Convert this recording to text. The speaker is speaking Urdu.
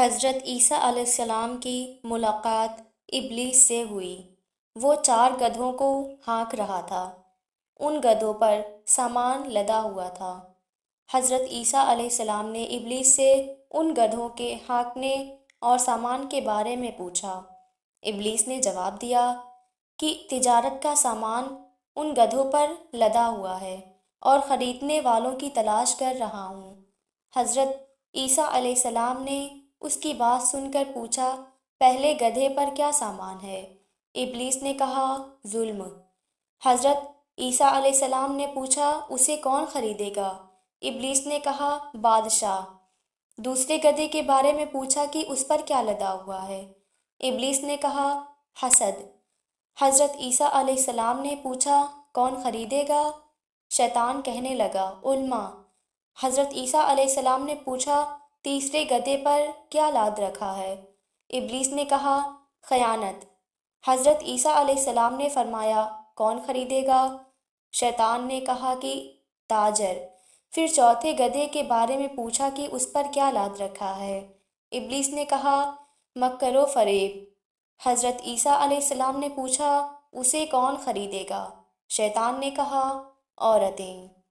حضرت عیسیٰ علیہ السلام کی ملاقات ابلیس سے ہوئی۔ وہ 4 گدھوں کو ہانک رہا تھا۔ ان گدھوں پر سامان لدا ہوا تھا۔ حضرت عیسیٰ علیہ السلام نے ابلیس سے ان گدھوں کے ہانکنے اور سامان کے بارے میں پوچھا۔ ابلیس نے جواب دیا کہ تجارت کا سامان ان گدھوں پر لدا ہوا ہے اور خریدنے والوں کی تلاش کر رہا ہوں۔ حضرت عیسیٰ علیہ السلام نے اس کی بات سن کر پوچھا، پہلے گدھے پر کیا سامان ہے؟ ابلیس نے کہا، ظلم۔ حضرت عیسیٰ علیہ السلام نے پوچھا، اسے کون خریدے گا؟ ابلیس نے کہا، بادشاہ۔ دوسرے گدھے کے بارے میں پوچھا کہ اس پر کیا لدا ہوا ہے؟ ابلیس نے کہا، حسد۔ حضرت عیسیٰ علیہ السلام نے پوچھا، کون خریدے گا؟ شیطان کہنے لگا، علماء۔ حضرت عیسیٰ علیہ السلام نے پوچھا، تیسرے گدھے پر کیا لاد رکھا ہے؟ ابلیس نے کہا، خیانت۔ حضرت عیسیٰ علیہ السلام نے فرمایا، کون خریدے گا؟ شیطان نے کہا کہ تاجر۔ پھر چوتھے گدھے کے بارے میں پوچھا کہ اس پر کیا لاد رکھا ہے؟ ابلیس نے کہا، مکر و فریب۔ حضرت عیسیٰ علیہ السلام نے پوچھا، اسے کون خریدے گا؟ شیطان نے کہا، عورتیں۔